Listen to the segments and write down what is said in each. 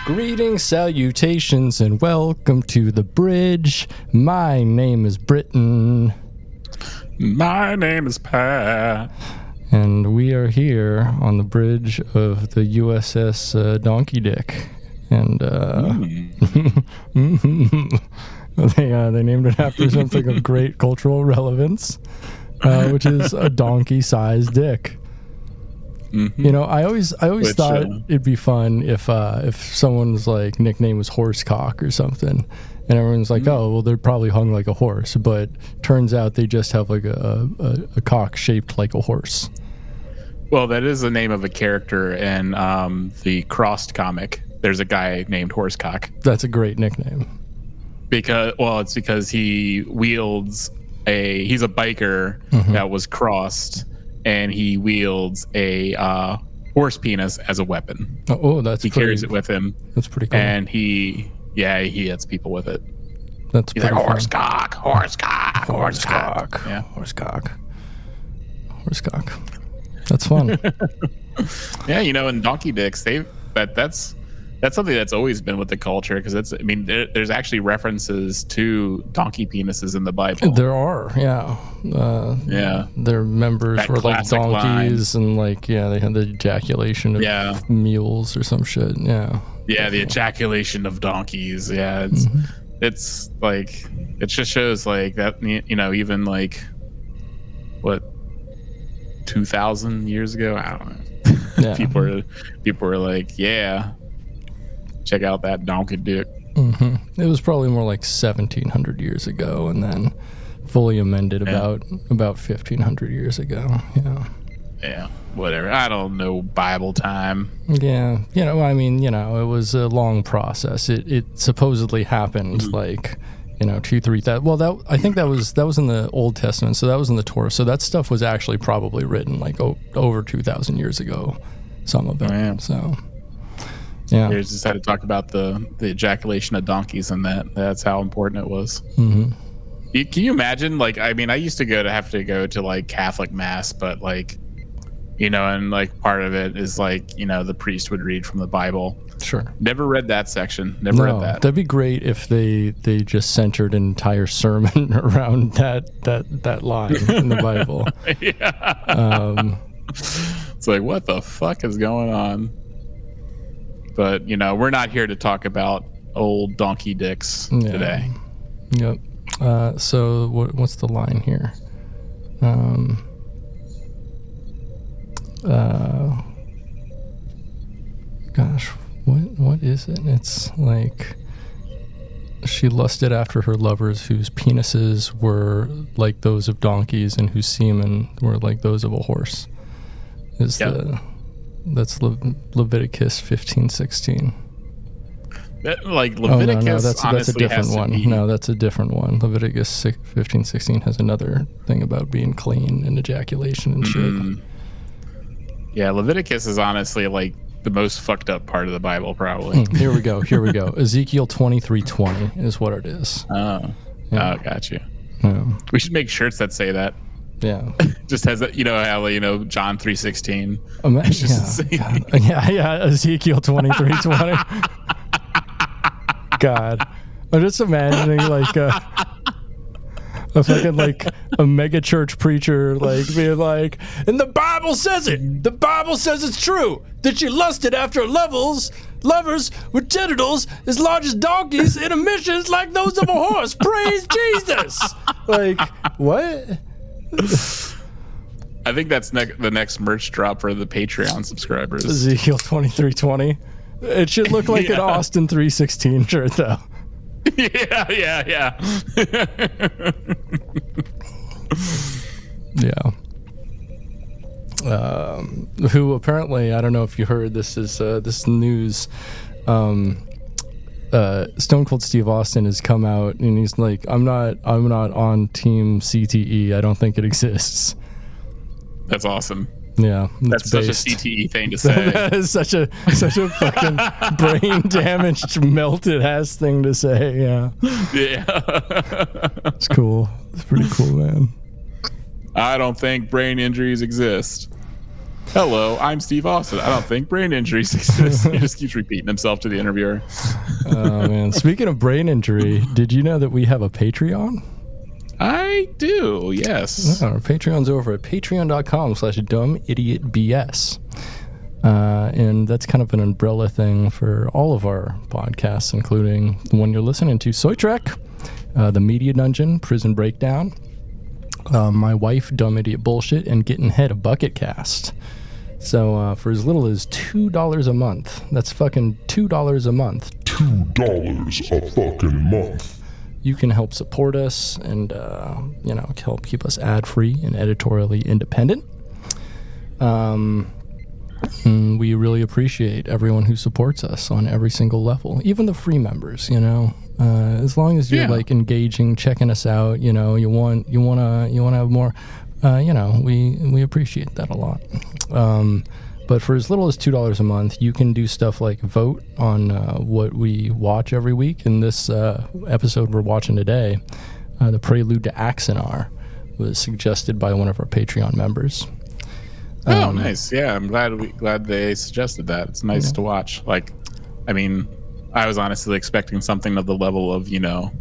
Greetings, salutations, and welcome to the bridge. My name is Britton. My name is Pat. And we are here on the bridge of the USS Donkey Dick. And they named it after something of great cultural relevance, which is a donkey-sized dick. Mm-hmm. You know, I always thought it'd be fun if someone's like nickname was Horsecock or something, and everyone's like, oh, well, they're probably hung like a horse, but turns out they just have like a cock shaped like a horse. Well, that is the name of a character in the Crossed comic. There's a guy named Horsecock. That's a great nickname. It's because he wields he's a biker that was crossed. And he wields a horse penis as a weapon. He carries it with him. That's pretty cool. And he hits people with it. He's like horsecock. Yeah, horsecock. That's fun. Yeah, you know, and donkey dicks, that's something that's always been with the culture, because there's actually references to donkey penises in the Bible. There are, yeah. Their members that were like donkeys, line. And like, they had the ejaculation of mules or some shit. Yeah, the ejaculation of donkeys. Yeah, it's like, it just shows like that, you know, even like what 2,000 years ago, I don't know. Yeah. people were like, yeah. Check out that donkey dick. It was probably more like 1,700 years ago, and then fully amended about 1,500 years ago. Yeah, whatever. I don't know Bible time. Yeah, it was a long process. It supposedly happened 2,000-3,000. Well, I think that was in the Old Testament, so that was in the Torah. So that stuff was actually probably written like over 2,000 years ago. Some of it. Oh, yeah. So. Yeah, they just had to talk about the ejaculation of donkeys, and that's how important it was. Mm-hmm. Can you imagine? Like, I mean, I used to have to go to like Catholic mass, but like, you know, and like part of it is like, you know, the priest would read from the Bible. Sure. Never read that section. Never read that. That'd be gre't if they just centered an entire sermon around that line in the Bible. Yeah. It's like, what the fuck is going on? But, you know, we're not here to talk about old donkey dicks today. Yep. So what's the line here? Gosh, what is it? It's like, she lusted after her lovers whose penises were like those of donkeys and whose semen were like those of a horse. That's Leviticus 15:16. Like Leviticus, that's a different one. No, that's a different one. Leviticus 15:16 has another thing about being clean and ejaculation and shit. Yeah, Leviticus is honestly like the most fucked up part of the Bible, probably. Here we go. Ezekiel 23:20 is what it is. Oh, got you. Yeah. We should make shirts that say that. Yeah. Just has that, how John 3:16. Yeah, Ezekiel 23:20. God, I'm just imagining like a fucking like a mega church preacher like being like, and the Bible says it. The Bible says it's true that you lusted after lovers with genitals as large as donkeys and emissions like those of a horse. Praise Jesus. Like, what? I think that's the next merch drop for the Patreon subscribers. Ezekiel 23:20. It should look like an Austin 3:16 shirt, though. Yeah. Yeah. Who apparently, I don't know if you heard, this is this news. Stone Cold Steve Austin has come out and he's like, I'm not on Team CTE. I don't think it exists. That's awesome. Yeah, that's such a CTE thing to say. That is such a fucking brain damaged, melted ass thing to say. Yeah. It's cool. It's pretty cool, man. I don't think brain injuries exist. Hello, I'm Steve Austin. I don't think brain injuries exist. He just keeps repeating himself to the interviewer. Oh man! Speaking of brain injury, did you know that we have a Patreon? I do, yes. Our Patreon's over at patreon.com/dumbidiotbs. And that's kind of an umbrella thing for all of our podcasts, including the one you're listening to, Soy Trek, The Media Dungeon, Prison Breakdown, My Wife, Dumb Idiot Bullshit, and Getting Head, a Bucket Cast. So for as little as $2 a month, that's fucking $2 a month. $2 a fucking month. You can help support us and, help keep us ad-free and editorially independent. And we really appreciate everyone who supports us on every single level, even the free members, as long as you're like engaging, checking us out, you want to have more, we appreciate that a lot. But for as little as $2 a month, you can do stuff like vote on what we watch every week. In this episode we're watching today, the Prelude to Axanar was suggested by one of our Patreon members. Oh, nice. Yeah, I'm glad they suggested that. It's nice to watch. Like, I mean, I was honestly expecting something of the level of, what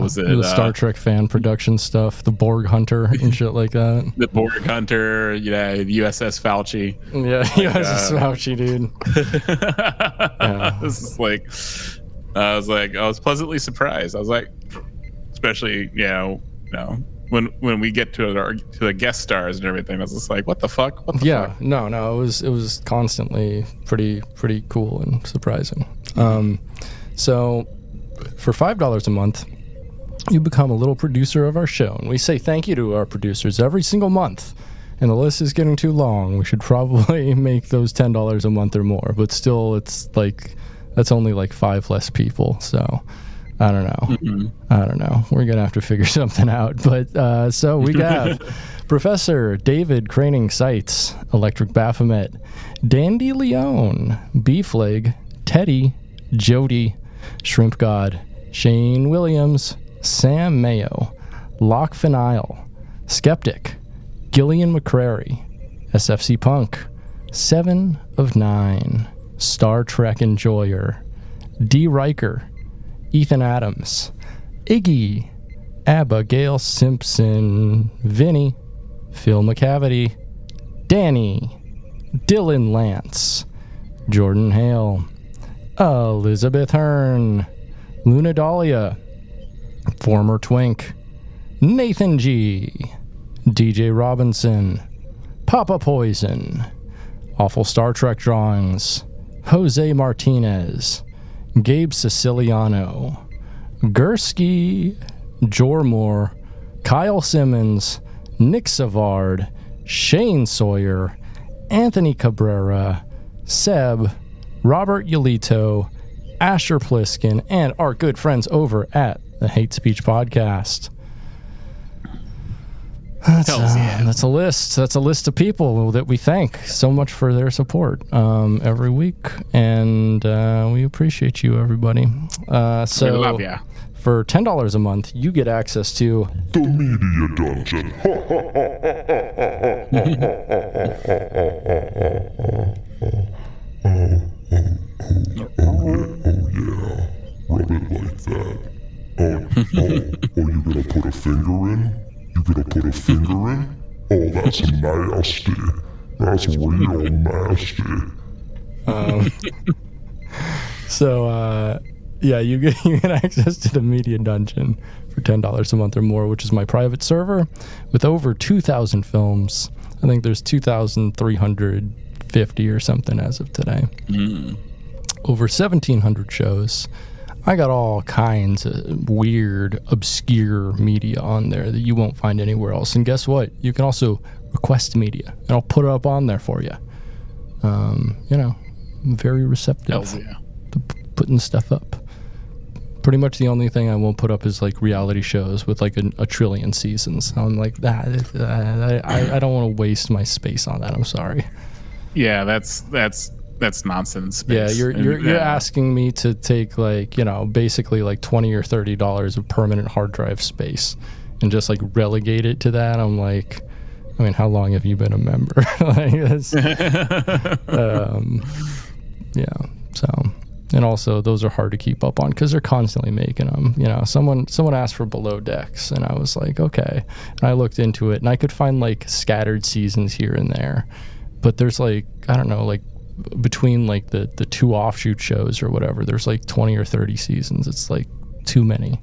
was it? The Star Trek fan production stuff, the Borg Hunter and shit like that. The Borg Hunter, the USS Fauci. Yeah, USS Fauci, dude. This is like, I was pleasantly surprised. I was like, especially, when we get to the guest stars and everything, I was just like, what the fuck? Fuck? No, it was constantly pretty cool and surprising. So for $5 a month, you become a little producer of our show, and we say thank you to our producers every single month. And the list is getting too long. We should probably make those $10 a month or more, but still, it's like that's only like 5 less people. So I don't know. I don't know. We're gonna have to figure something out. But so we have Professor David Craning Sights, Electric Baphomet, Dandy Leone, Beefleg, Teddy, Jody, Shrimp God, Shane Williams, Sam Mayo, Locke Phenyl, Skeptic, Gillian McCrary, SFC Punk, 7 of 9, Star Trek Enjoyer, D. Riker, Ethan Adams, Iggy, Abigail Simpson, Vinny, Phil McCavity, Danny, Dylan Lance, Jordan Hale, Elizabeth Hearn, Luna Dahlia, Former Twink, Nathan G, DJ Robinson, Papa Poison, Awful Star Trek Drawings, Jose Martinez, Gabe Siciliano, Gursky, Jormore, Kyle Simmons, Nick Savard, Shane Sawyer, Anthony Cabrera, Seb, Robert Yolito, Asher Pliskin, and our good friends over at the Hate Speech Podcast. That's a list. That's a list of people that we thank so much for their support every week, and we appreciate you, everybody. So we love ya. For $10 a month, you get access to The Media Dungeon. Yeah. Rub it like that. Oh, you gonna put a finger in? You gonna put a finger in? Oh, that's nasty. That's real nasty. You get access to the Media Dungeon for $10 a month or more, which is my private server with over 2,000 films. I think there's 2,350 or something as of today. Over 1,700 shows. I got all kinds of weird, obscure media on there that you won't find anywhere else. And guess what? You can also request media, and I'll put it up on there for you. I'm very receptive to putting stuff up. Pretty much the only thing I won't put up is like reality shows with like a trillion seasons. I'm like, that. I don't want to waste my space on that. I'm sorry. Yeah, that's nonsense space. Yeah, you're asking me to take basically like $20 or $30 of permanent hard drive space and just like relegate it to that. I'm like, I mean, how long have you been a member? And also those are hard to keep up on because they're constantly making them. Someone asked for Below Decks, and I was like, okay. And I looked into it, and I could find like scattered seasons here and there, but there's like, I don't know, like between like the two offshoot shows or whatever, there's like 20 or 30 seasons. It's like too many.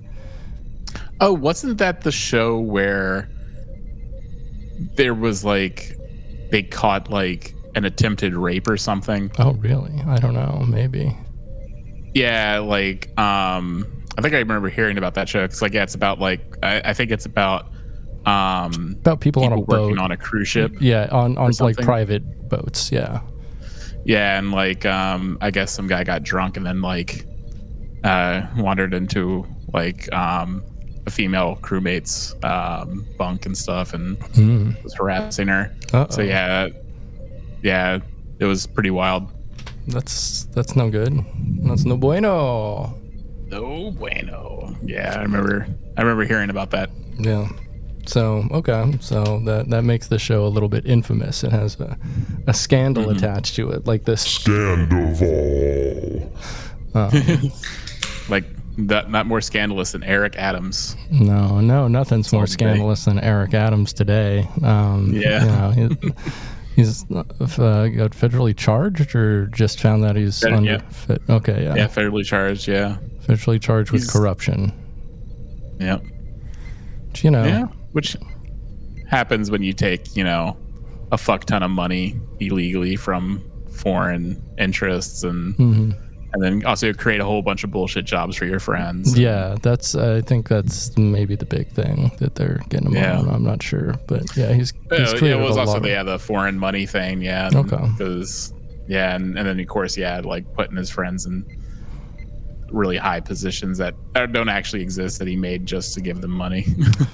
Oh, wasn't that the show where there was like they caught like an attempted rape or something? Oh, really? I don't know. Maybe. Yeah, like I think I remember hearing about that show. It's like, yeah, it's about like I think it's about people on a boat working on a cruise ship. Yeah, on like private boats. Yeah. Yeah, and like I guess some guy got drunk and then like wandered into like a female crewmate's bunk and stuff and was harassing her. Uh-oh. So yeah, it was pretty wild. That's no good. That's no bueno. No bueno. Yeah, I remember hearing about that. Yeah. So okay, so that makes the show a little bit infamous. It has a scandal attached to it, like this Scandival. Like that, not more scandalous than Eric Adams. No, nothing's more scandalous than Eric Adams today. He's got federally charged, or just found that he's okay, yeah. Yeah, federally charged. Yeah, federally charged with corruption. Yeah. Which happens when you take, a fuck ton of money illegally from foreign interests and then also create a whole bunch of bullshit jobs for your friends. Yeah, I think that's maybe the big thing that they're getting him on. I'm not sure, but yeah, he's created it was also the foreign money thing. Yeah. Okay. Because and then of course like putting his friends in really high positions that don't actually exist that he made just to give them money.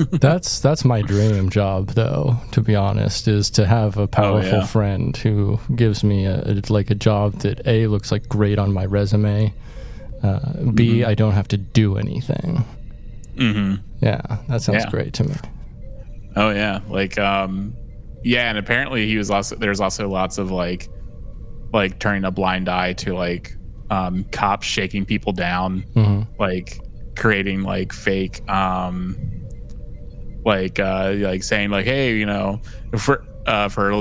That's my dream job, though, to be honest, is to have a powerful friend who gives me a job that A, looks like great on my resume, B, I don't have to do anything. Yeah, that sounds great to me. Oh yeah, like and apparently there's also lots of like turning a blind eye to like cops shaking people down, like creating like fake saying like, hey, for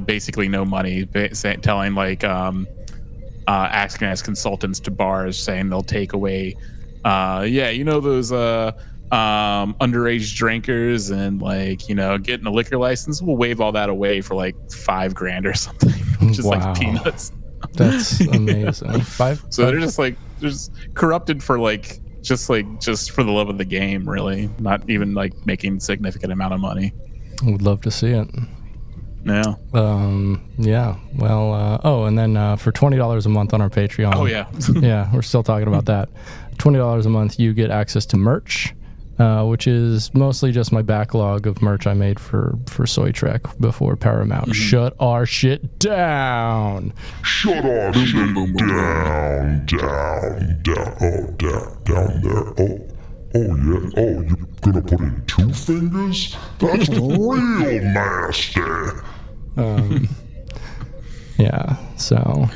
basically no money, telling like acting as consultants to bars, saying they'll take away those underage drinkers and like getting a liquor license, we'll waive all that away for like $5,000 or something, which is like peanuts. That's amazing. So they're just corrupted for just for the love of the game, really, not even like making significant amount of money. I would love to see it. Yeah. Well, and then for $20 a month on our Patreon. Oh yeah. Yeah, we're still talking about that. $20 a month, you get access to merch, which is mostly just my backlog of merch I made for Soy Trek befthere Paramount. Shut our shit down. Shut our shit down there. Oh yeah. Oh, you're gonna put in 2 fingers? That's real nasty. Yeah. So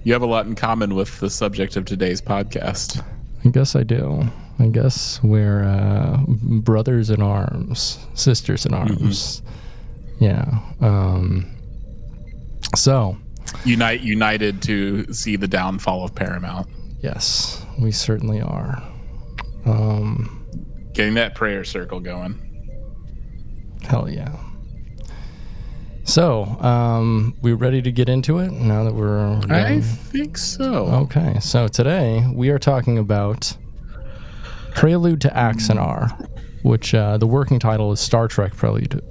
you have a lot in common with the subject of today's podcast. I guess I do. I guess we're brothers in arms, sisters in arms. Yeah. So United to see the downfall of Paramount. yes, we certainly are. Getting that prayer circle going. Hell yeah. So, we ready to get into it now that we're done? I think so. Okay, so today we are talking about Prelude to Axanar, which the working title is Star Trek Prelude to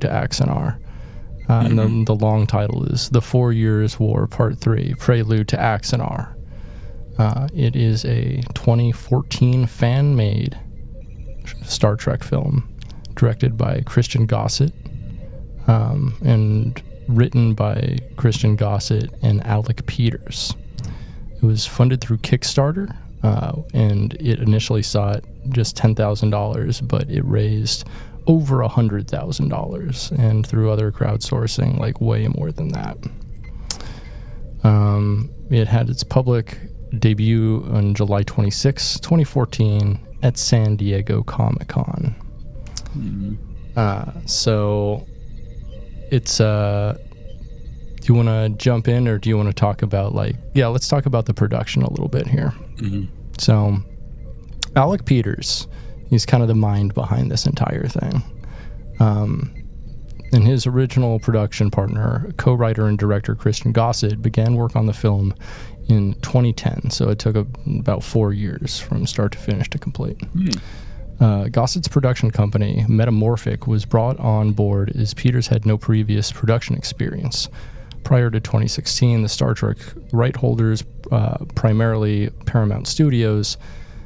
Axanar. And then the long title is The 4 Years War Part 3, Prelude to Axanar. It is a 2014 fan-made Star Trek film directed by Christian Gossett and written by Christian Gossett and Alec Peters. It was funded through Kickstarter, and it initially sought just $10,000, but it raised over $100,000, and through other crowdsourcing, like way more than that. It had its public debut on July 26, 2014 at San Diego Comic-Con. So it's do you want to jump in, or do you want to talk about let's talk about the production a little bit here. So Alec Peters, he's kind of the mind behind this entire thing. And his original production partner, co-writer and director Christian Gossett, began work on the film in 2010. So it took about 4 years from start to finish to complete. Gossett's production company, Metamorphic, was brought on board as Peters had no previous production experience. Prior to 2016, the Star Trek right holders, primarily Paramount Studios,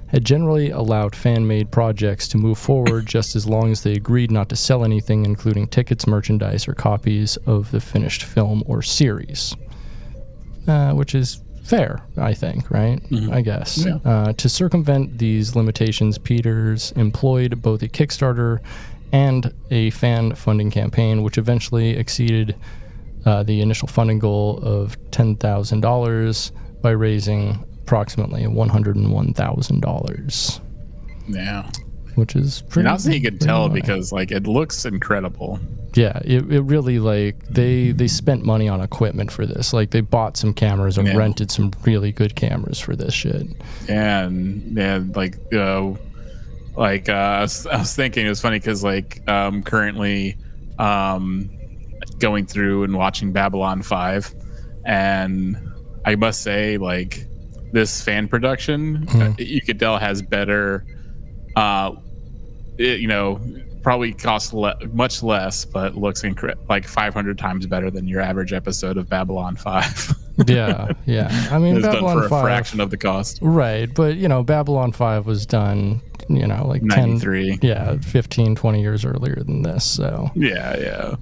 had generally allowed fan-made projects to move forward just as long as they agreed not to sell anything, including tickets, merchandise, or copies of the finished film or series. Which is fair, I think, right? I guess. Yeah. To circumvent these limitations, Peters employed both a Kickstarter and a fan funding campaign, which eventually exceeded the initial funding goal of $10,000 by raising approximately $101,000. Yeah. Which is pretty... And also you can tell because, it looks incredible. Yeah, it really, they spent money on equipment for this. They bought some cameras and rented some really good cameras for this shit. And, I was thinking, it was funny because, currently going through and watching Babylon 5, and I must say, this fan production, you could tell has better, probably costs much less, but looks 500 times better than your average episode of Babylon 5. Yeah. I mean, it's Babylon done for 5, a fraction of the cost. Right, but, Babylon 5 was done, 93. 15, 20 years earlier than this, so. Yeah.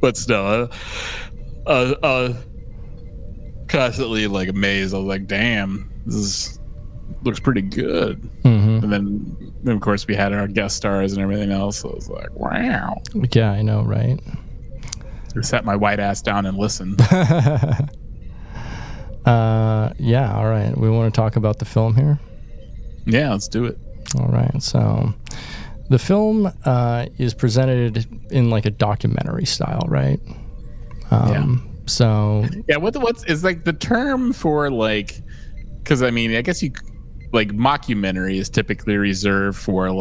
But still, constantly amazed. I was like, damn, this looks pretty good. And then of course we had our guest stars and everything else, so I was like, wow. Yeah, I know, right? I sat my white ass down and listened. Yeah, all right, we want to talk about the film here. Yeah, let's do it. All right, so the film is presented in a documentary style, right? So yeah, what's is the term for because I mean, I guess you mockumentary is typically reserved for a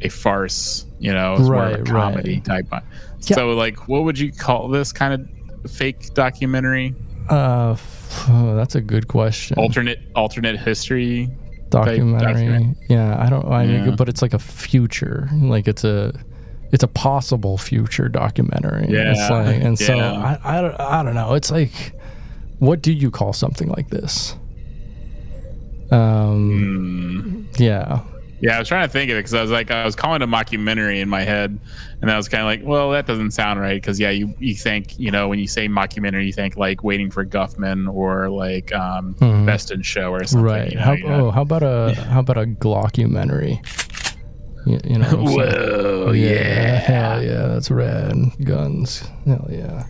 farce, it's more of a comedy type one. Yeah. So what would you call this kind of fake documentary? That's a good question. Alternate history documentary. Yeah, I don't. But it's a future. It's a possible future documentary. Yeah. So I don't know. It's what do you call something like this? Yeah. Yeah, I was trying to think of it because I was calling it a mockumentary in my head, and I was kind of like, well, that doesn't sound right because you think when you say mockumentary, you think like Waiting for Guffman or like Best in Show or something. Right? How about a glockumentary? You know. Whoa! Yeah. Hell yeah, that's rad. Guns. Hell yeah.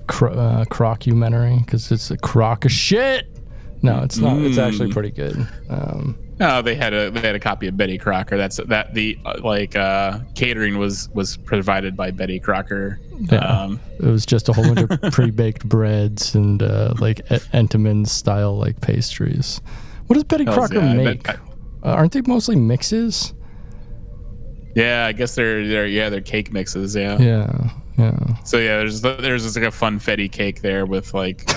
Crockumentary because it's a crock of shit. No, it's not. It's actually pretty good. No, they had a copy of Betty Crocker. Catering was provided by Betty Crocker. Yeah, it was just a whole bunch of pre-baked breads and like Entenmann's style like pastries. What does Betty Crocker make? Aren't they mostly mixes? Yeah, I guess they're cake mixes. Yeah. Yeah. So yeah, there's just like a funfetti cake there with like.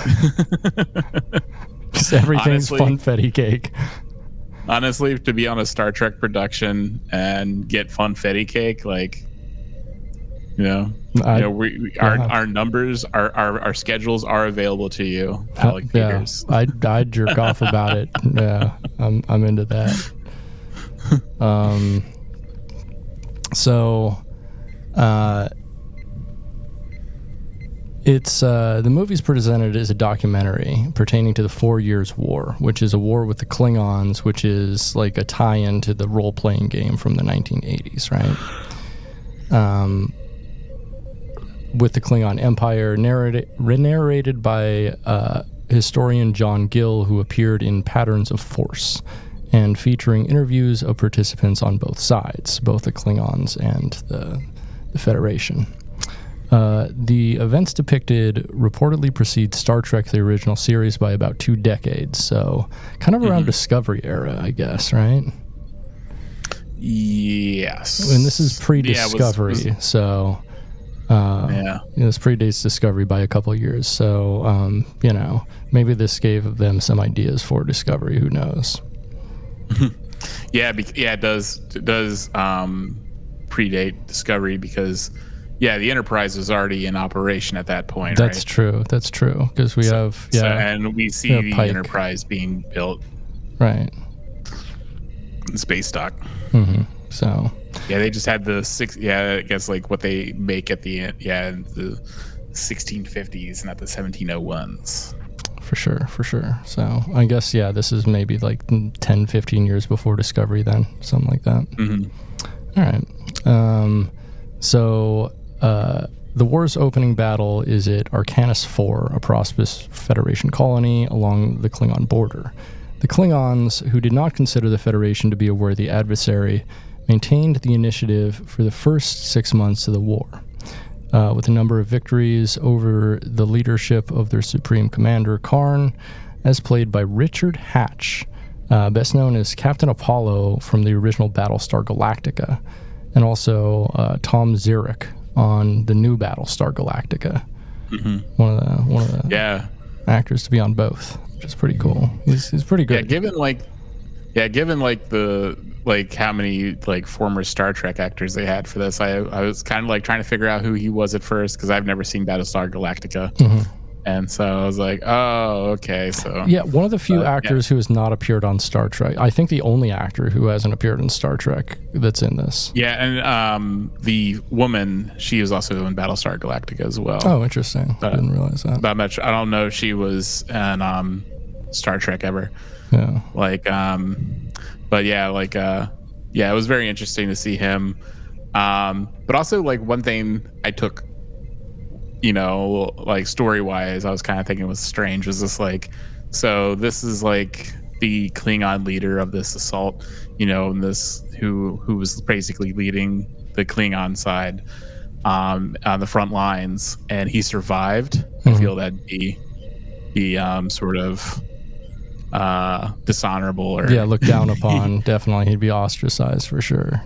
Just everything's funfetti cake. Honestly, to be on a Star Trek production and get funfetti cake, like, our numbers, our schedules are available to you, Alec Peters. I'd jerk off about it. Yeah, I'm into that. It's the movie's presented as a documentary pertaining to the 4 Years' War, which is a war with the Klingons, which is like a tie-in to the role-playing game from the 1980s, right? With the Klingon Empire, narrated by historian John Gill, who appeared in Patterns of Force, and featuring interviews of participants on both sides, both the Klingons and the Federation. The events depicted reportedly precede Star Trek, the original series, by about 2 decades. So kind of around Discovery era, I guess, right? Yes. And this is pre-Discovery, so this predates Discovery by a couple of years. So, maybe this gave them some ideas for Discovery. Who knows? It does predate Discovery because... Yeah, the Enterprise was already in operation at that point. That's true. That's true. Because we have, and we see the Pike. Enterprise being built, right? Space dock. Mm-hmm. So. Yeah, they just had the six. Yeah, I guess like what they make at the end. Yeah, the 1650s, not the 1701s. For sure. So I guess this is maybe like 10, 15 years before Discovery, then something like that. Mm-hmm. All right. The war's opening battle is at Arcanus 4, a prosperous Federation colony along the Klingon border. The Klingons, who did not consider the Federation to be a worthy adversary, maintained the initiative for the first 6 months of the war, with a number of victories over the leadership of their supreme commander, Karn, as played by Richard Hatch, best known as Captain Apollo from the original Battlestar Galactica, and also Tom Zarek on the new Battlestar Galactica. Mm-hmm. One of the actors to be on both, which is pretty cool. He's pretty good. Given how many like former Star Trek actors they had for this, I was kind of like trying to figure out who he was at first because I've never seen Battlestar Galactica. Mm-hmm. And so I was like, oh, okay. So one of the few actors who has not appeared on Star Trek. I think the only actor who hasn't appeared in Star Trek that's in this. Yeah, and the woman, she was also in Battlestar Galactica as well. Oh, interesting. I didn't realize that. But I don't know if she was in Star Trek ever. Yeah. It was very interesting to see him. But also like one thing I took, like story-wise, I was kind of thinking was strange was this like, so this is like the Klingon leader of this assault, and this who was basically leading the Klingon side on the front lines, and he survived. Mm-hmm. I feel that'd be sort of dishonorable or looked down upon. Definitely, he'd be ostracized for sure.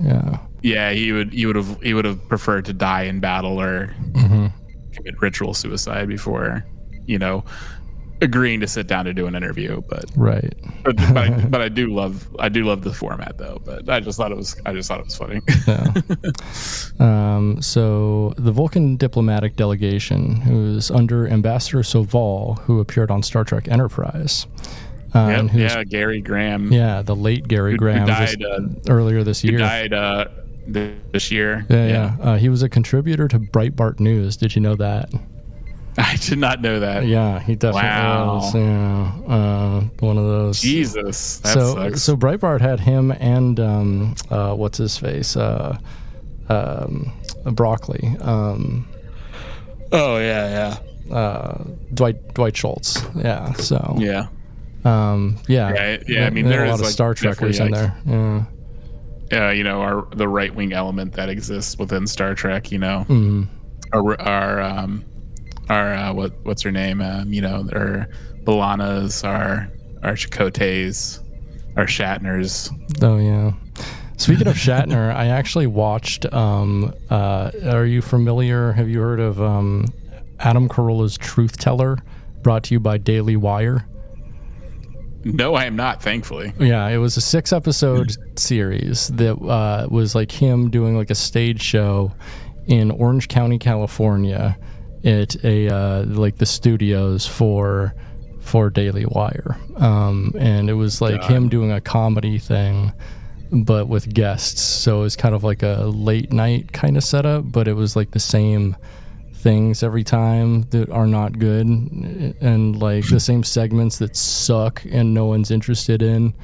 Yeah, he would have preferred to die in battle or commit ritual suicide before agreeing to sit down to do an interview. But but I do love the format though. But I just thought it was funny. So the Vulcan diplomatic delegation, who's under Ambassador Soval, who appeared on Star Trek Enterprise, and who's, Gary Graham. Yeah, the late Gary Graham who died earlier this year. Died this year. Yeah. He was a contributor to Breitbart News. Did you know that? I did not know that. Yeah, he definitely was. Yeah, one of those. Jesus, that sucks. So Breitbart had him and what's his face, Broccoli. Dwight Schultz. Yeah. So. Yeah. Yeah. I mean, there are a lot of Star Trekkers in there. Yeah. The right wing element that exists within Star Trek. Mm-hmm. Our what's her name? Our B'Elannas, our Chakotay's, our Shatners. Oh yeah. Speaking of Shatner, I actually watched. Are you familiar? Have you heard of Adam Carolla's Truth Teller, brought to you by Daily Wire? No, I am not, thankfully. Yeah, it was a 6-episode series that was like him doing like a stage show in Orange County, California, at like the studios for Daily Wire, and it was like him doing a comedy thing, but with guests. So it was kind of like a late night kind of setup, but it was like the same things every time that are not good, and like the same segments that suck and no one's interested in,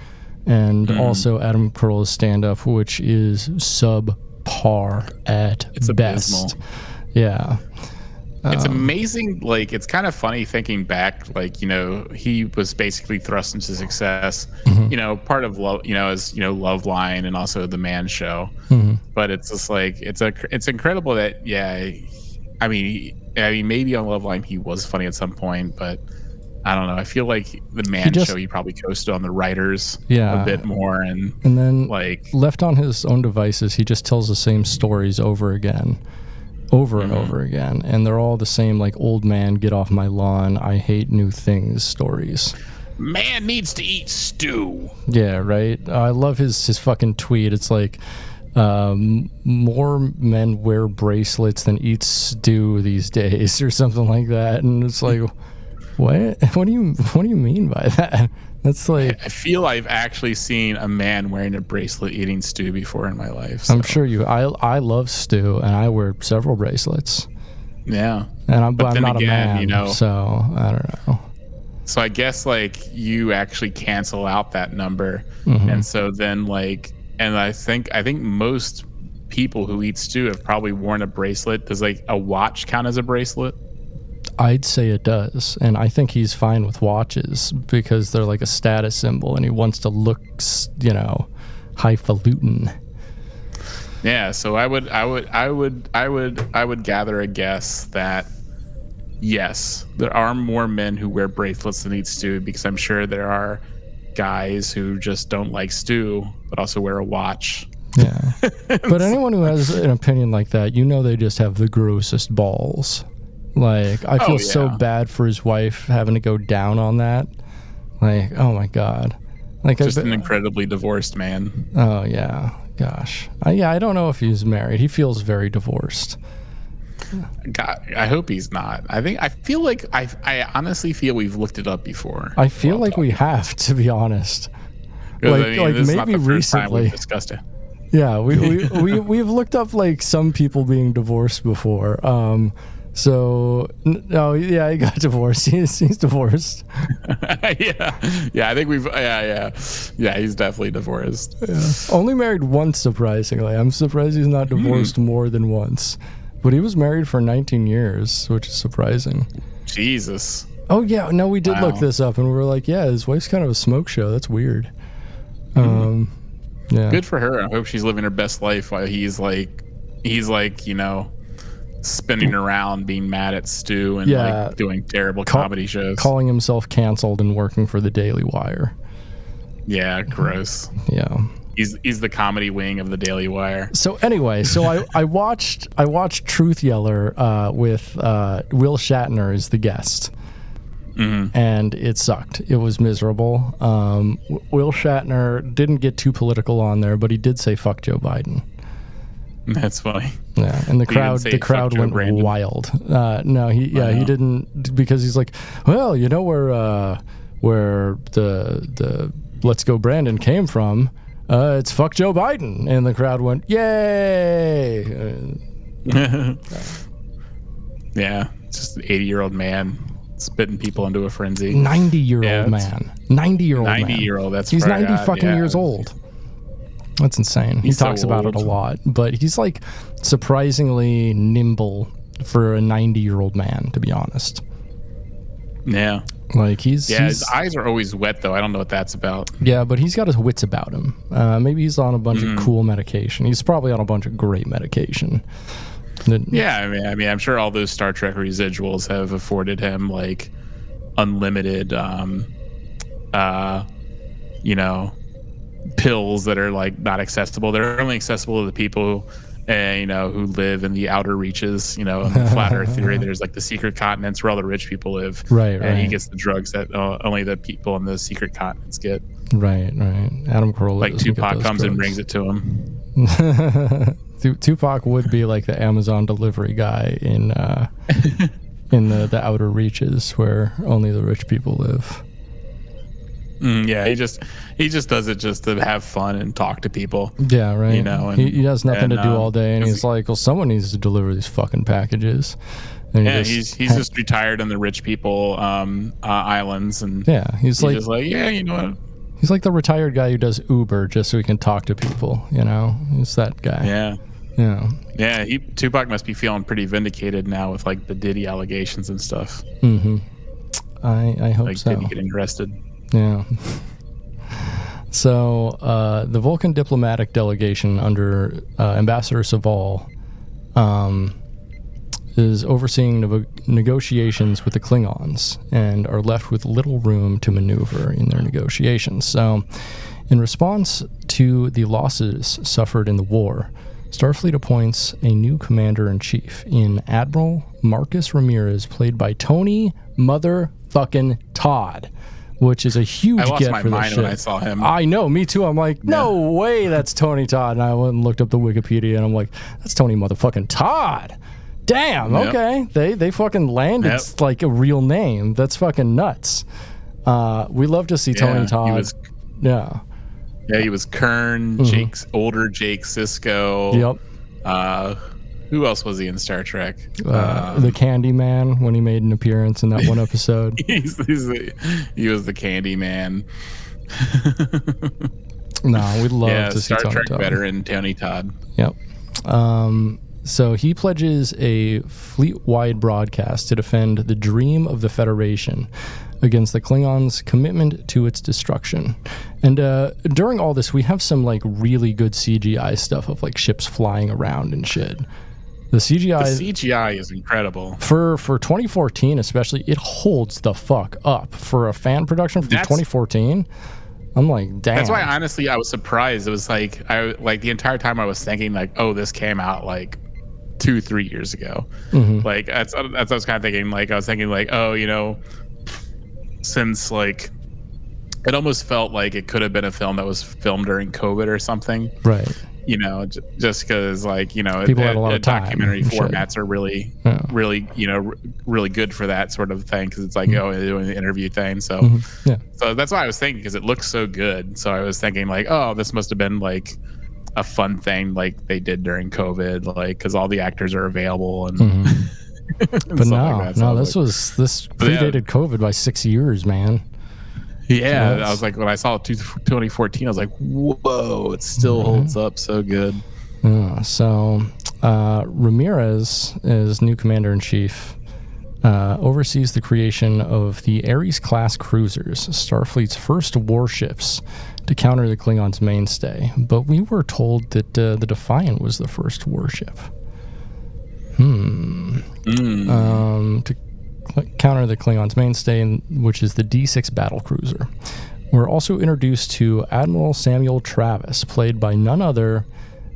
and also Adam Carolla's stand-up, which is subpar at best. Abysmal. Yeah. It's amazing. Like, it's kind of funny thinking back. Like, he was basically thrust into success. Mm-hmm. Part of love, as Love Line and also the Man Show. Mm-hmm. But it's just like it's incredible that I mean maybe on Love Line he was funny at some point, but I don't know. I feel like the Man Show he probably coasted on the writers a bit more, and then like left on his own devices, he just tells the same stories over and over again, and they're all the same, like, old man, get off my lawn, I hate new things stories. Man needs to eat stew. Yeah, right. I love his fucking tweet. It's like, more men wear bracelets than eat stew these days, or something like that. And it's like, what do you mean by that? That's like, I feel I've actually seen a man wearing a bracelet eating stew before in my life. So. I'm sure I love stew, and I wear several bracelets. Yeah, and I'm not again, a man, so I don't know. So I guess like you actually cancel out that number, and so then like, and I think most people who eat stew have probably worn a bracelet. Does like a watch count as a bracelet? I'd say it does, and I think he's fine with watches because they're like a status symbol, and he wants to look, highfalutin. Yeah, so I would gather a guess that yes, there are more men who wear bracelets than eat stew, because I'm sure there are guys who just don't like stew but also wear a watch. Yeah, but anyone who has an opinion like that, they just have the grossest balls. Like, I feel so bad for his wife having to go down on that. Like, oh my God. Like, just an incredibly divorced man. Oh yeah, gosh. I don't know if he's married. He feels very divorced. God, I hope he's not. I feel like I honestly feel we've looked it up before. I feel like we have, to be honest. Like maybe recently. We've discussed it. Yeah, we've looked up like some people being divorced before. So no, yeah, he got divorced. He's divorced. yeah, I think he's definitely divorced. Yeah. Only married once, surprisingly. I'm surprised he's not divorced more than once. But he was married for 19 years, which is surprising. Jesus. Oh yeah, no, we did look this up, and we were like, yeah, his wife's kind of a smoke show. That's weird. Yeah. Good for her. I hope she's living her best life while he's like spinning around being mad at Stu and like doing terrible comedy shows, calling himself canceled and working for the Daily Wire. Yeah, gross. Yeah, he's the comedy wing of the Daily Wire. So anyway, I watched Truth Yeller with Will Shatner as the guest. And it sucked. It was miserable. Will Shatner didn't get too political on there, but he did say "fuck Joe Biden." That's funny. Yeah, and the crowd went wild. No, he didn't, because he's like, well, where the Let's Go Brandon came from. It's fuck Joe Biden, and the crowd went yay. Yeah, it's just an 80-year-old man spitting people into a frenzy. 90-year-old man. 90-year-old man. 90-year-old. That's he's 90 right. fucking years old. That's insane. He talks about it a lot, but he's like surprisingly nimble for a 90-year-old man, to be honest. Yeah. Like his eyes are always wet though. I don't know what that's about. Yeah, but he's got his wits about him. Maybe he's on a bunch of cool medication. He's probably on a bunch of great medication. Yeah, I mean, I'm sure all those Star Trek residuals have afforded him like unlimited, pills that are like not accessible. They're only accessible to the people, who live in the outer reaches. In the flat Earth theory, there's like the secret continents where all the rich people live. Right. And he gets the drugs that only the people in the secret continents get. Right. Adam Carolla. Like Tupac comes drugs. and brings it to him. Tupac would be like the Amazon delivery guy in the outer reaches where only the rich people live. Yeah, he just does it just to have fun and talk to people. Yeah, right. And, he has nothing to do all day, and he's like, well, someone needs to deliver these fucking packages. And he's just retired on the rich people islands, and he's like, you know what? He's like the retired guy who does Uber just so he can talk to people. He's that guy. Yeah. Tupac must be feeling pretty vindicated now with like the Diddy allegations and stuff. Mm-hmm. I hope like so. Diddy getting arrested. Yeah. So the Vulcan diplomatic delegation under Ambassador Saval is overseeing negotiations with the Klingons and are left with little room to maneuver in their negotiations. So in response to the losses suffered in the war, Starfleet appoints a new commander-in-chief in Admiral Marcus Ramirez, played by Tony motherfucking Todd, which is a huge get for this shit. I lost my mind when I saw him. I know, me too. I'm like, no way that's Tony Todd. And I went and looked up the Wikipedia, and I'm like, that's Tony motherfucking Todd. Damn, okay. They fucking landed like a real name. That's fucking nuts. We love to see Tony Todd. He was Kern, older Jake Sisko. Yep. Who else was he in Star Trek? The Candy Man, when he made an appearance in that one episode. He was the Candy Man. No, we'd love to see Star Tony Trek Todd. veteran Tony Todd. Yep. So he pledges a fleet-wide broadcast to defend the dream of the Federation against the Klingons' commitment to its destruction. And during all this, we have some like really good CGI stuff of like ships flying around and shit. The CGI is incredible. For 2014 especially, it holds the fuck up. For a fan production from 2014, I'm like, damn. That's why honestly I was surprised. It was like the entire time I was thinking like, oh, this came out like 2-3 years ago. Like that's what I was kind of thinking. Like I was thinking like, oh, since like it almost felt like it could have been a film that was filmed during COVID or something. Right. Just because like, people had a lot of time. Documentary formats are really, really good for that sort of thing. Cause it's like, they're doing the interview thing. So, so that's why I was thinking, cause it looks so good. So I was thinking like, oh, this must've been like a fun thing. Like they did during COVID, like, cause all the actors are available and, but this predated COVID by 6 years, man. Yeah, I was like, when I saw 2014, I was like, whoa, it still holds up so good. So Ramirez, as new commander-in-chief, oversees the creation of the Ares-class cruisers, Starfleet's first warships, to counter the Klingons' mainstay. But we were told that the Defiant was the first warship. To counter the Klingons' mainstay, which is the D6 battlecruiser. We're also introduced to Admiral Samuel Travis, played by none other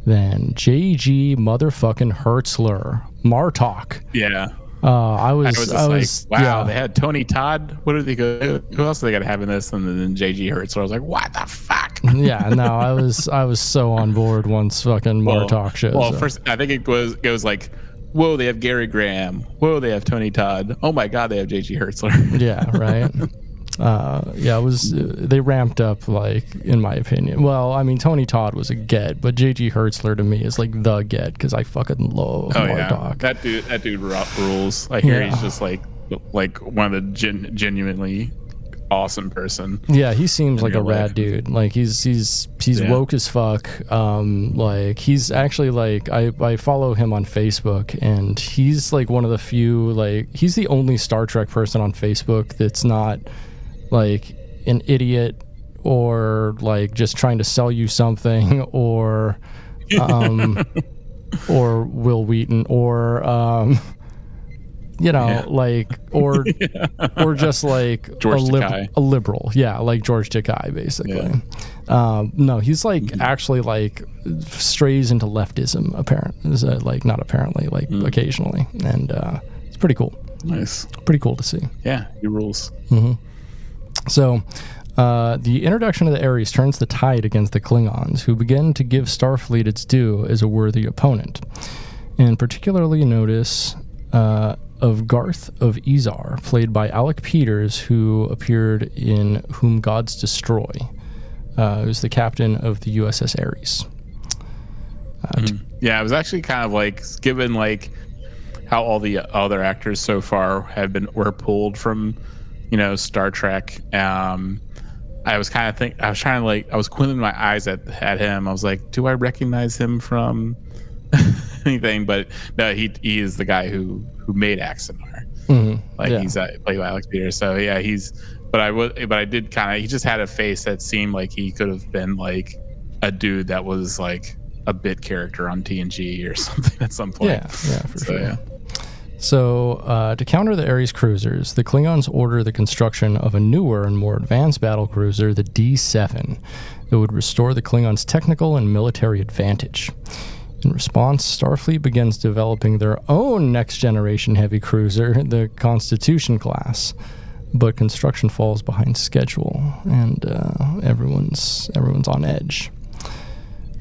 than J.G. motherfucking Hertzler, Martok. Yeah. I was like, wow, they had Tony Todd. What are they go? Who else are they got to have in this? And then J.G. Hertzler. I was like, what the fuck? Yeah, no, I was so on board once fucking Martok shows. Well, first I think it goes like, whoa, they have Gary Graham. Whoa, they have Tony Todd. Oh my God, they have J.G. Hertzler. Yeah, right. it was they ramped up, like, in my opinion. Well, I mean, Tony Todd was a get, but J.G. Hertzler to me is like the get because I fucking love Marduk. That dude rules. I hear he's just like one of the genuinely awesome person. Yeah, he seems like a rad dude. Like he's woke as fuck. Like he's actually like I follow him on Facebook, and he's like one of the few, like he's the only Star Trek person on Facebook that's not like an idiot or like just trying to sell you something or or Will Wheaton or like or just like a liberal, like George Takei basically. No, he's like actually like strays into leftism not apparently, like occasionally, and it's pretty cool. Nice, pretty cool to see. Yeah, he rules. So the introduction of the Ares turns the tide against the Klingons, who begin to give Starfleet its due as a worthy opponent, and particularly notice of Garth of Izar, played by Alec Peters, who appeared in Whom Gods Destroy. Who's the captain of the USS Ares. Yeah, it was actually kind of like, given like how all the other actors so far were pulled from, Star Trek. I was trying to I was squinting my eyes at him. I was like, do I recognize him from anything? But no, he is the guy who made Axanar. He's played by Alex Peters. So yeah, he just had a face that seemed like he could have been like a dude that was like a bit character on TNG or something at some point. Yeah, for sure. Yeah. So, to counter the Ares cruisers, the Klingons order the construction of a newer and more advanced battle cruiser, the D7, that would restore the Klingons' technical and military advantage. In response, Starfleet begins developing their own next-generation heavy cruiser, the Constitution class, but construction falls behind schedule, and everyone's on edge.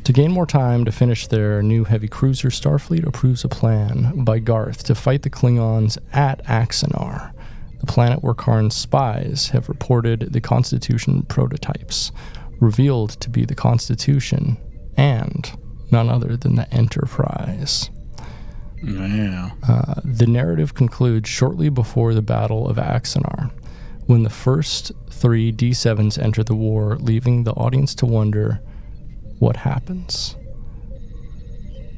To gain more time to finish their new heavy cruiser, Starfleet approves a plan by Garth to fight the Klingons at Axanar, the planet where Karn's spies have reported the Constitution prototypes, revealed to be the Constitution and none other than the Enterprise. Yeah. The narrative concludes shortly before the Battle of Axanar, when the first 3 D7s enter the war, leaving the audience to wonder what happens.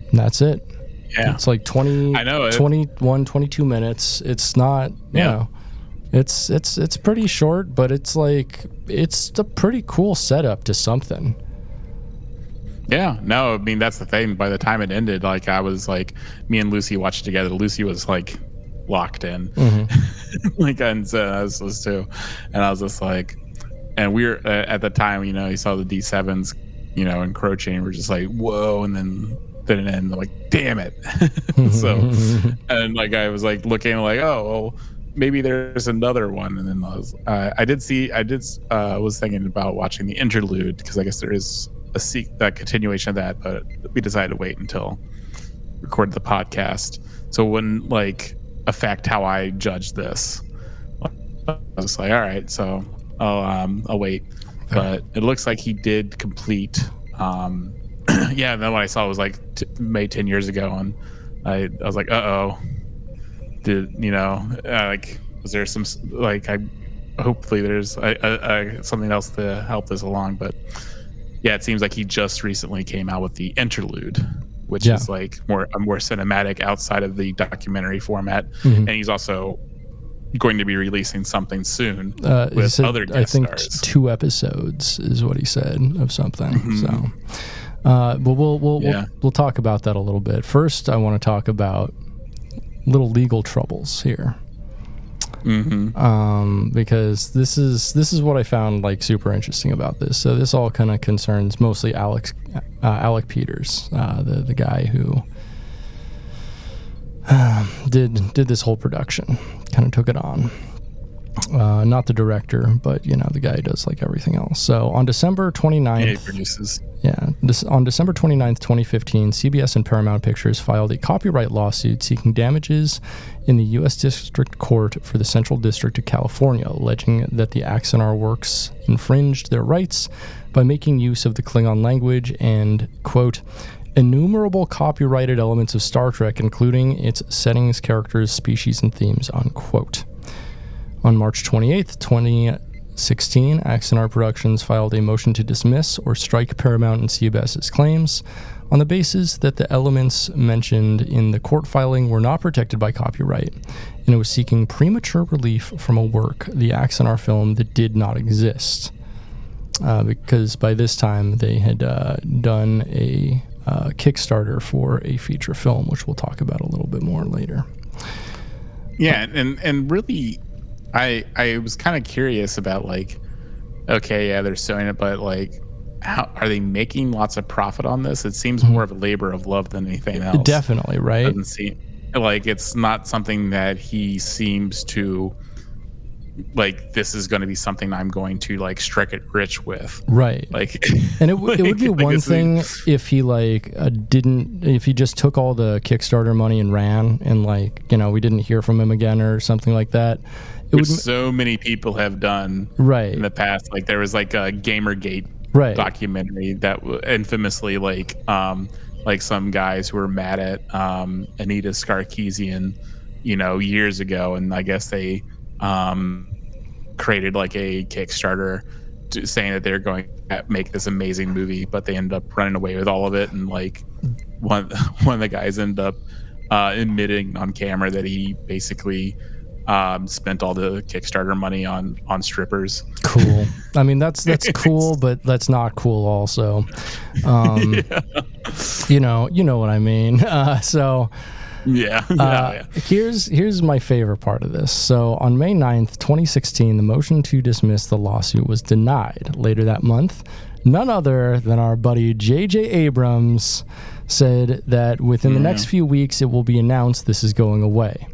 And that's it. Yeah. It's like 21, 22 minutes. It's not, you know, it's pretty short, but it's like, it's a pretty cool setup to something. Yeah, no, I mean, that's the thing. By the time it ended, like, I was like, me and Lucy watched together. Lucy was like locked in. Like, and so I was too. And I was just like, and we were at the time, you saw the D7s, encroaching. We're just like, whoa. And then it ended, like, damn it. So, and like, I was like looking like, oh, well, maybe there's another one. And then I was thinking about watching the interlude, because I guess there is a continuation of that, but we decided to wait until record the podcast, so it wouldn't like affect how I judge this. I was like, all right, so I'll wait. But it looks like he did complete. Yeah, and then what I saw was like made 10 years ago, and I was like, did like, was there some like, hopefully there's something else to help this along, but. Yeah, it seems like he just recently came out with the interlude, which is like more cinematic outside of the documentary format, and he's also going to be releasing something soon with other guest stars. I think 2 episodes is what he said of something. So, but we'll talk about that a little bit. First, I want to talk about little legal troubles here. Because this is what I found like super interesting about this. So this all kind of concerns mostly Alec Peters, the guy who did this whole production, kind of took it on. Not the director, but the guy who does like everything else. So on December 29th, he produces. Yeah, on December 29th, 2015, CBS and Paramount Pictures filed a copyright lawsuit seeking damages in the U.S. District Court for the Central District of California, alleging that the Axanar works infringed their rights by making use of the Klingon language and, quote, innumerable copyrighted elements of Star Trek, including its settings, characters, species, and themes, unquote. On March 28th, 2016, Axanar Productions filed a motion to dismiss or strike Paramount and CBS's claims on the basis that the elements mentioned in the court filing were not protected by copyright, and it was seeking premature relief from a work, the Axanar film, that did not exist. Because by this time they had done a Kickstarter for a feature film, which we'll talk about a little bit more later. Yeah, and really, I was kind of curious about like, okay, yeah, they're suing it, but like, how are they making lots of profit on this? It seems more of a labor of love than anything else. Definitely, right? Doesn't seem like it's not something that he seems to like. This is going to be something I'm going to like strike it rich with, right? Like, and it would be one thing if he like if he just took all the Kickstarter money and ran, and like we didn't hear from him again or something like that. Which so many people have done in the past. Like there was like a Gamergate documentary that infamously like some guys who were mad at Anita Sarkeesian, years ago, and I guess they created like a Kickstarter saying that they're going to make this amazing movie, but they ended up running away with all of it, and like one of the guys ended up admitting on camera that he basically spent all the Kickstarter money on strippers. Cool. I mean, that's cool, but that's not cool also. You know what I mean. Here's my favorite part of this. So on May 9th, 2016, the motion to dismiss the lawsuit was denied. Later that month, none other than our buddy J.J. Abrams said that within the next few weeks, it will be announced this is going away.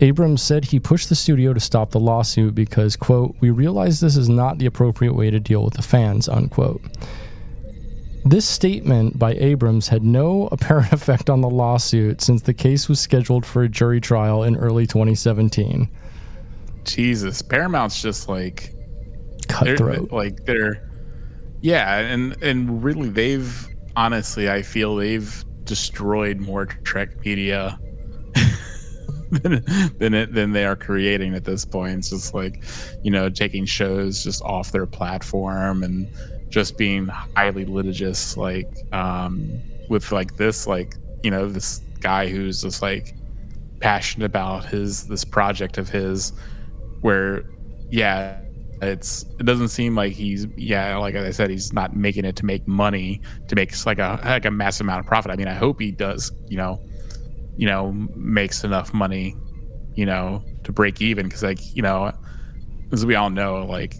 Abrams said he pushed the studio to stop the lawsuit because, quote, we realize this is not the appropriate way to deal with the fans, unquote. This statement by Abrams had no apparent effect on the lawsuit since the case was scheduled for a jury trial in early 2017. Jesus, Paramount's just like cutthroat. And really they've honestly, I feel they've destroyed more Trek media than they are creating at this point. It's just like, taking shows just off their platform and just being highly litigious, like with like this, like, this guy who's just like passionate about this project of his, where it doesn't seem like he's like I said, he's not making it to make money, to make like a massive amount of profit. I mean, I hope he does makes enough money, to break even, because like, as we all know, like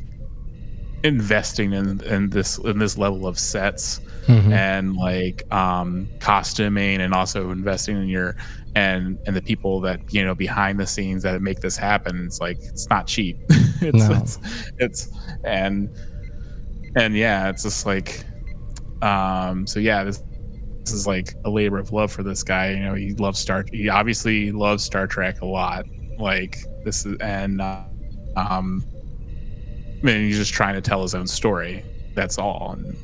investing in this level of sets and like costuming, and also investing in your and the people that behind the scenes that make this happen, it's like it's not cheap. It's just like this is like a labor of love for this guy. He obviously loves Star Trek a lot. Like this is, and he's just trying to tell his own story. That's all, and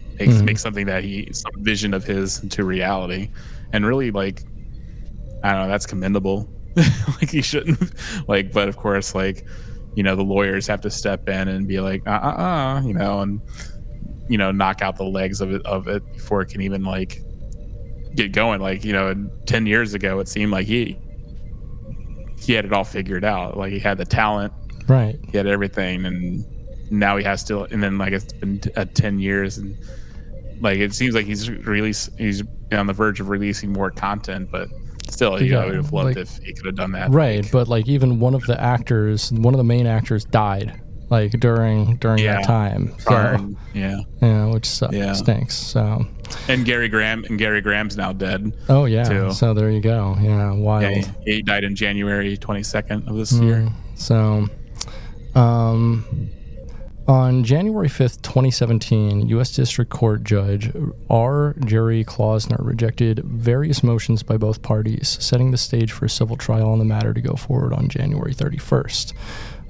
make something that some vision of his into reality. And really, like, I don't know, that's commendable. Like he shouldn't, like, but of course, like, the lawyers have to step in and be like, and knock out the legs of it before it can even like get going. Like 10 years ago it seemed like he had it all figured out. Like he had the talent, right? He had everything, and now he has to. And then like it's been 10 years, and like it seems like he's on the verge of releasing more content, but still, I would have loved if he could have done that, right? But like even one of the main actors died like during that time. So, which stinks. So, and Gary Graham's now dead. Oh yeah, too. So there you go. Yeah, wild. Yeah, he died in January 22nd of this year. So, On January 5th, 2017, U.S. District Court Judge R. Jerry Klausner rejected various motions by both parties, setting the stage for a civil trial on the matter to go forward on January 31st.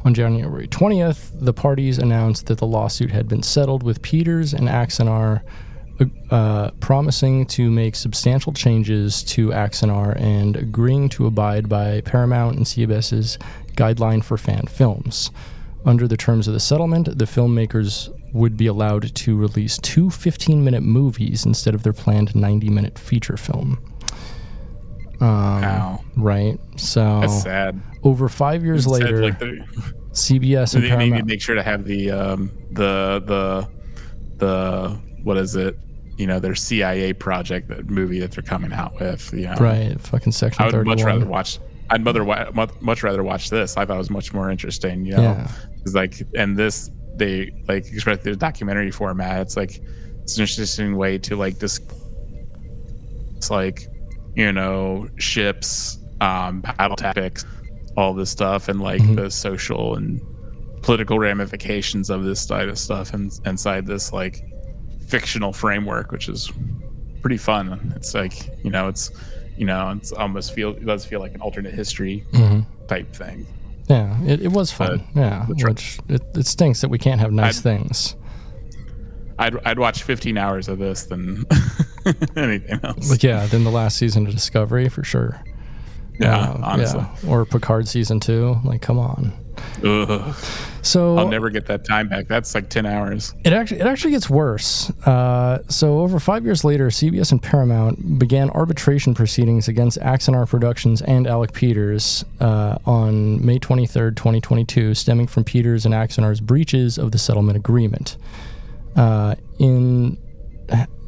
On January 20th, the parties announced that the lawsuit had been settled, with Peters and Axanar promising to make substantial changes to Axanar and agreeing to abide by Paramount and CBS's guideline for fan films. Under the terms of the settlement, the filmmakers would be allowed to release 2 15-minute movies instead of their planned 90-minute feature film. Wow. Right. So that's sad. Over 5 years later, CBS and they Paramount need to make sure to have the what is it? You know, their CIA project, that movie that they're coming out with. You know? Right. Fucking Section 31. Much rather watch. I'd much rather watch this. I thought it was much more interesting. You know, Yeah. It's like, and this they like, especially the documentary format. It's like, it's an interesting way to like this. It's like, you know, ships, battle tactics, all this stuff, and like the social and political ramifications of this side of stuff, and inside this like fictional framework, which is pretty fun. It's like, you know, it's almost it does feel like an alternate history type thing. Yeah, it was fun. Which it stinks that we can't have nice things. I'd watch 15 hours of this than anything else. Like, yeah, than the last season of Discovery for sure. Yeah, honestly. Yeah. Or Picard season 2. Like, come on. Ugh. So I'll never get that time back. That's like 10 hours. It actually gets worse. So over 5 years later, CBS and Paramount began arbitration proceedings against Axanar Productions and Alec Peters on May 23rd, 2022, stemming from Peters and Axanar's breaches of the settlement agreement.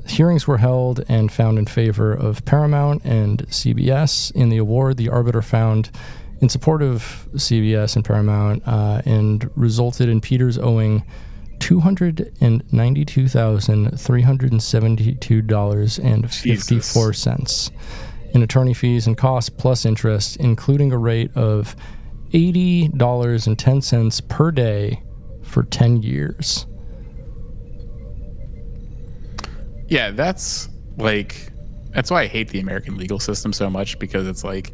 Hearings were held and found in favor of Paramount and CBS. In the award, the arbiter found in support of CBS and Paramount, and resulted in Peters owing $292,372.54 in attorney fees and costs plus interest, including a rate of $80.10 per day for 10 years. Yeah, that's why I hate the American legal system so much, because it's like,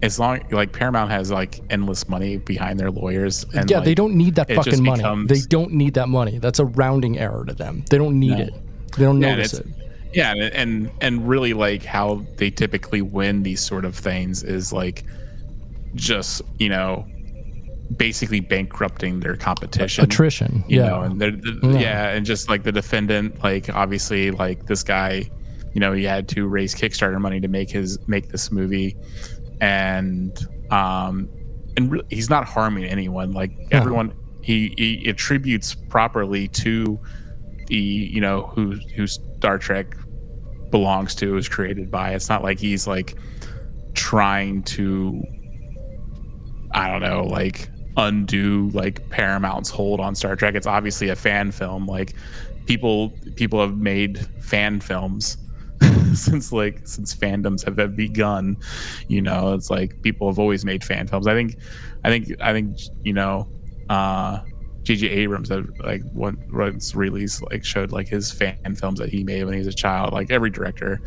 as long like Paramount has like endless money behind their lawyers, and yeah, like, they don't need that fucking money. becomes, they don't need that money. That's a rounding error to them. They don't need it. They don't notice it. Yeah, and really like how they typically win these sort of things is like just, you know, basically bankrupting their competition, attrition, you know, and and just like the defendant, like obviously like this guy, you know, he had to raise Kickstarter money to make this movie. And really, he's not harming anyone. Like everyone, he attributes properly to the, you know, who Star Trek belongs to, is created by. It's not like he's like trying to, I don't know, like undo like Paramount's hold on Star Trek. It's obviously a fan film. Like people have made fan films since fandoms have begun. You know, it's like people have always made fan films. I think you know, J.J. Abrams had like once released like showed like his fan films that he made when he was a child. Like every director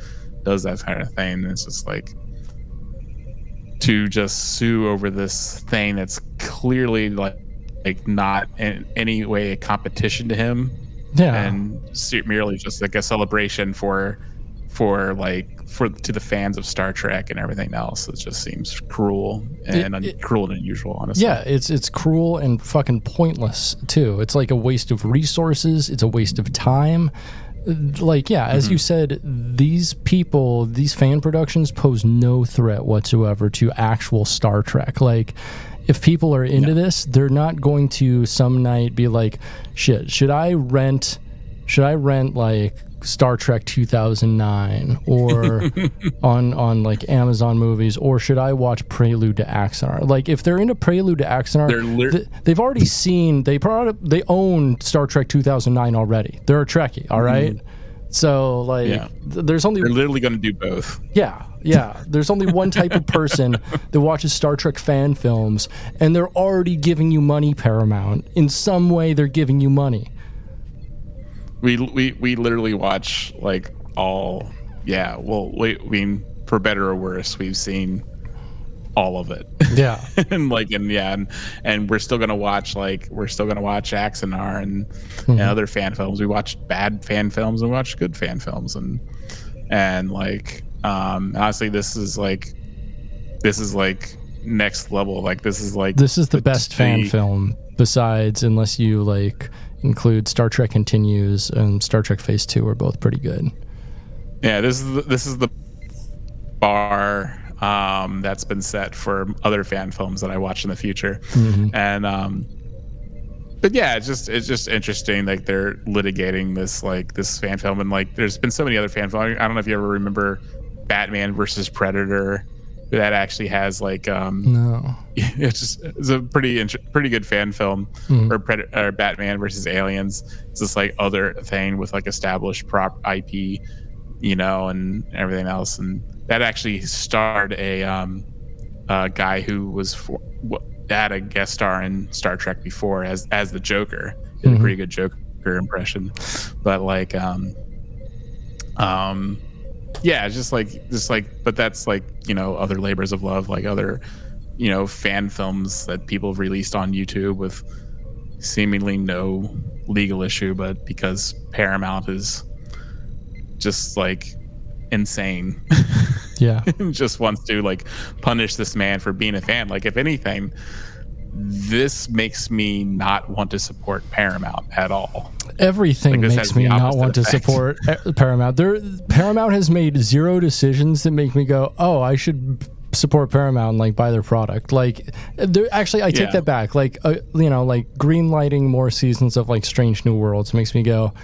does that kind of thing. And it's just like, to just sue over this thing that's clearly like not in any way a competition to him, and merely just like a celebration to the fans of Star Trek and everything else. It just seems cruel and cruel and unusual, honestly. Yeah, it's cruel and fucking pointless too. It's like a waste of resources. It's a waste of time. Like, yeah, as you said, these fan productions pose no threat whatsoever to actual Star Trek. Like, if people are into this, they're not going to some night be like, shit, should I rent like Star Trek 2009 or on like Amazon Movies, or should I watch Prelude to Axanar? Like, if they're into Prelude to Axanar, they've already seen, they own Star Trek 2009 already. They're a Trekkie, all right? So like, there's only they're literally going to do both. Yeah. There's only one type of person that watches Star Trek fan films, and they're already giving you money. Paramount, in some way, they're giving you money. We literally watch like all. Yeah. Well, I mean, for better or worse, we've seen all of it. Yeah. and we're still gonna watch Axanar and other fan films. We watch bad fan films and we watch good fan films, and like honestly, this is like next level. Like this is the best fan film, besides, unless you like include Star Trek Continues and Star Trek Phase 2 are both pretty good. Yeah, this is the bar that's been set for other fan films that I watch in the future. And but yeah, it's just interesting, like they're litigating this fan film, and like there's been so many other fan films. I don't know if you ever remember Batman versus Predator. That actually has like no, it's a pretty good fan film. Or Batman versus Aliens. It's this like other thing with like established prop IP, and everything else, and that actually starred a guy who had a guest star in Star Trek before as the Joker. Did a pretty good Joker impression, but like yeah, just like, but that's like, other labors of love, like other, fan films that people have released on YouTube with seemingly no legal issue, but because Paramount is just like insane. Yeah. Just wants to like punish this man for being a fan. Like, if anything, this makes me not want to support Paramount at all. Everything makes me not want to support Paramount. Paramount has made zero decisions that make me go, oh, I should support Paramount and like buy their product. Like, actually, I take that back. Like, like green lighting more seasons of like Strange New Worlds makes me go,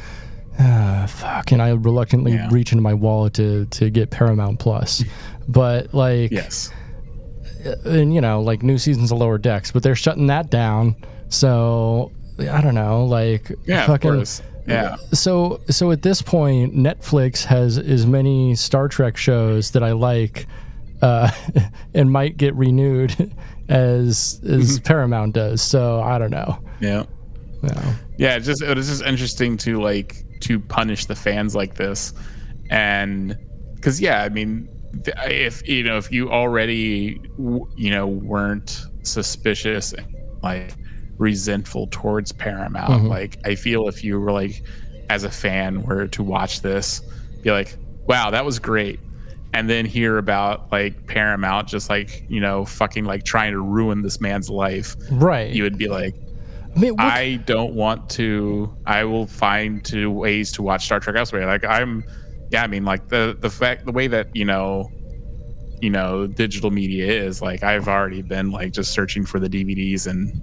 fuck. And I reluctantly reach into my wallet to get Paramount Plus. But like, yes. And like new seasons of Lower Decks, but they're shutting that down. So I don't know, like, fucking, of course. Yeah. So at this point, Netflix has as many Star Trek shows that I like, and might get renewed as Paramount does. So I don't know. Yeah. Yeah. It's just interesting to punish the fans like this, and because I mean, if you already weren't suspicious and like resentful towards Paramount, like I feel if you were like, as a fan, were to watch this, be like, wow, that was great, and then hear about like Paramount just like fucking like trying to ruin this man's life, right? You would be like, I don't want to. I will find ways to watch Star Trek elsewhere. Like I mean, like the way that digital media is, like I've already been like just searching for the DVDs and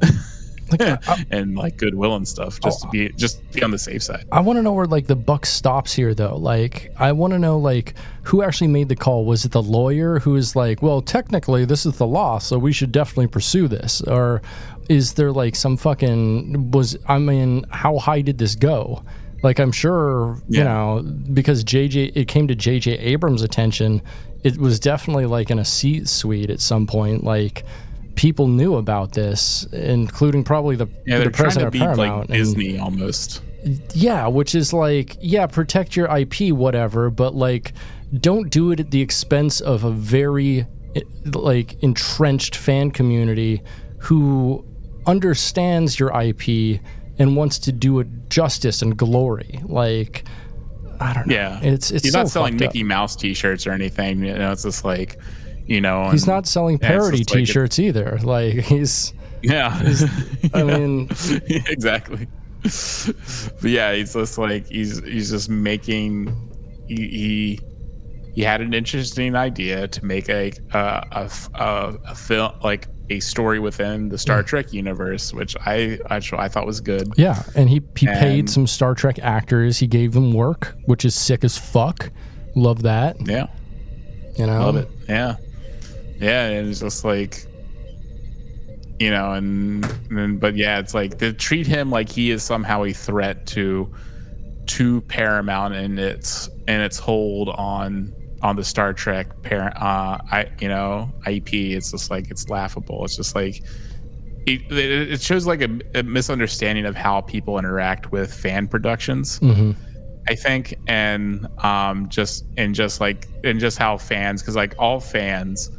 and like Goodwill and stuff just to be on the safe side. I want to know where like the buck stops here, though. Like I want to know like who actually made the call. Was it the lawyer who is like, well, technically this is the law, so we should definitely pursue this, or is there like some fucking how high did this go? Like, I'm sure, because it came to J.J. Abrams' attention, it was definitely like in a C-suite at some point. Like, people knew about this, including probably the president of Paramount. Like Disney almost. Yeah, which is like, protect your IP, whatever, but like, don't do it at the expense of a very like entrenched fan community who understands your IP and wants to do it justice and glory. Like, I don't know. Yeah, it's he's so not selling Mickey Mouse T-shirts or anything. It's just like, he's not selling parody T-shirts either. Like I mean, exactly. But yeah, he's just like he's just making. He had an interesting idea to make a film, like a story within the Star Trek universe, which I thought was good. Yeah, and he paid some Star Trek actors. He gave them work, which is sick as fuck. Love that. Yeah, love it. Yeah, and it's just like, but yeah, it's like to treat him like he is somehow a threat to to Paramount and its hold on the Star Trek IP. It's just like, it's laughable. It's just like it shows like a misunderstanding of how people interact with fan productions. I think, and just how fans, because like all fans,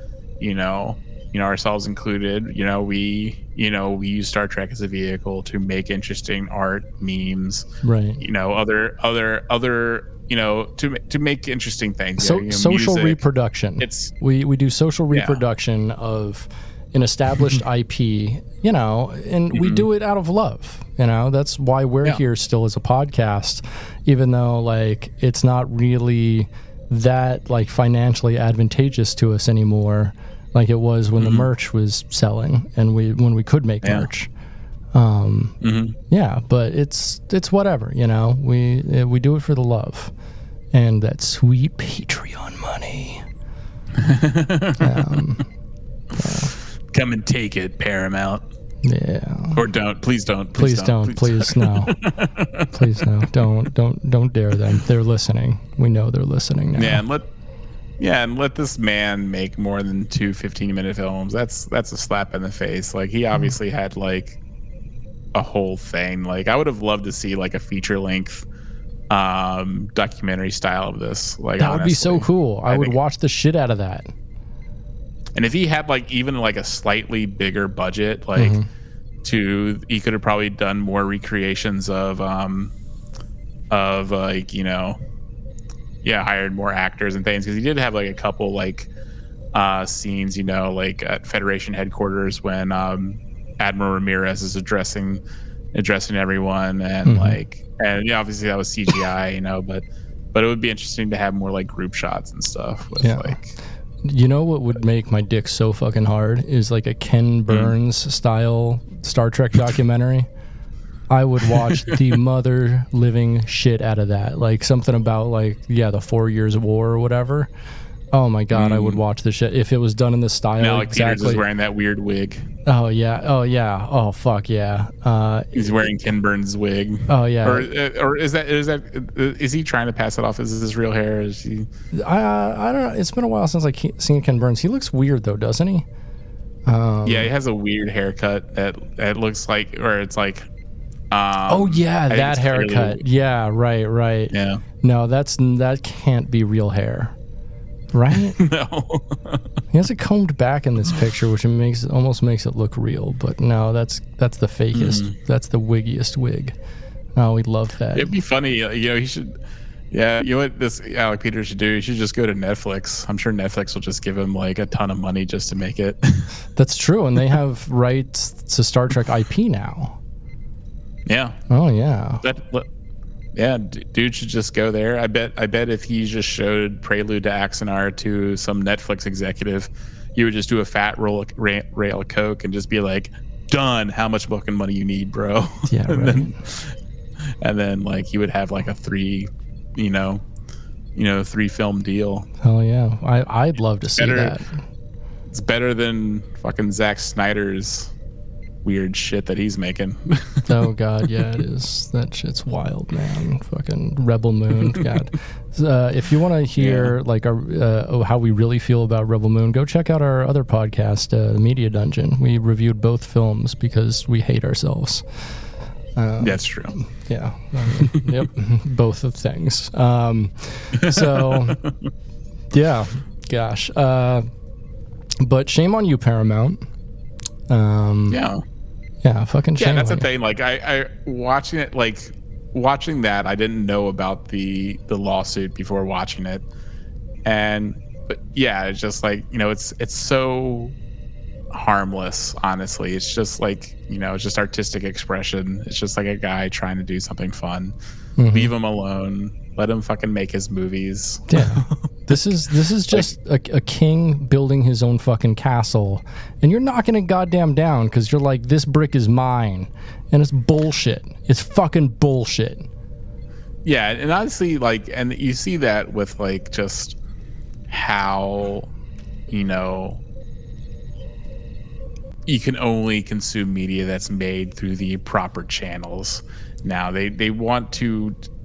ourselves included, we use Star Trek as a vehicle to make interesting art, memes, right? To make interesting things. Social music, reproduction. We do social reproduction of an established IP, and we do it out of love. That's why we're here still as a podcast, even though like it's not really that like financially advantageous to us anymore, like it was when the merch was selling and when we could make merch. But it's whatever, we do it for the love and that sweet Patreon money. Come and take it, Paramount. Yeah. Or don't. Please don't. Please no. Please no. Don't dare them. They're listening. We know they're listening now. And let this man make more than 2 15-minute films. That's a slap in the face. Like, he obviously had like a whole thing. Like, I would have loved to see like a feature-length documentary style of this. Like, that would be so cool. I would watch the shit out of that. And if he had like even like a slightly bigger budget, like he could have probably done more recreations of like, hired more actors and things, because he did have like a couple like scenes, like at Federation headquarters when Admiral Ramirez is addressing everyone, and obviously that was CGI, but it would be interesting to have more like group shots and stuff with like. What would make my dick so fucking hard is like a Ken Burns style Star Trek documentary. I would watch the mother living shit out of that. Like something about like, the 4 Years of War or whatever. Oh my God, I would watch the shit if it was done in the style. Now, like Peters is wearing that weird wig. Oh yeah. Oh fuck yeah. He's wearing Ken Burns' wig. Oh yeah. Or is he trying to pass it off as his real hair? Is he? I don't know. It's been a while since I've seen Ken Burns. He looks weird though, doesn't he? He has a weird haircut that looks like, or it's like. That haircut. Yeah, right. Yeah. No, that can't be real hair. Right? No. He has it combed back in this picture, which almost makes it look real, but no, that's the fakest. That's the wiggiest wig. Oh, we love that. It'd be funny, he should. Yeah, what this Alec Peters should do? He should just go to Netflix. I'm sure Netflix will just give him like a ton of money just to make it. That's true, and they have rights to Star Trek IP now. Yeah. Oh yeah. Dude should just go there. I bet if he just showed Prelude to Axanar to some Netflix executive, he would just do a fat rail of coke and just be like, "Done. How much fucking money you need, bro?" Yeah, right. and then like he would have like a 3 film deal. Oh yeah, I'd love to see that. It's better than fucking Zack Snyder's weird shit that he's making. Oh god, yeah, it is. That shit's wild, man. Fucking Rebel Moon. God. If you want to hear like how we really feel about Rebel Moon, go check out our other podcast, The Media Dungeon. We reviewed both films because we hate ourselves. That's true. Yeah. Yep. Both of things. So yeah, gosh. But shame on you, Paramount. Yeah, fucking shame. Yeah, that's the thing. Like I watching that, I didn't know about the lawsuit before watching it. But yeah, it's just like, it's so harmless, honestly. It's just like, it's just artistic expression. It's just like a guy trying to do something fun. Leave him alone. Let him fucking make his movies. Yeah. This is just a king building his own fucking castle, and you're knocking it goddamn down because you're like, this brick is mine, and it's bullshit. It's fucking bullshit. Yeah, and honestly, like, and you see that with like just how, you can only consume media that's made through the proper channels. Now they want to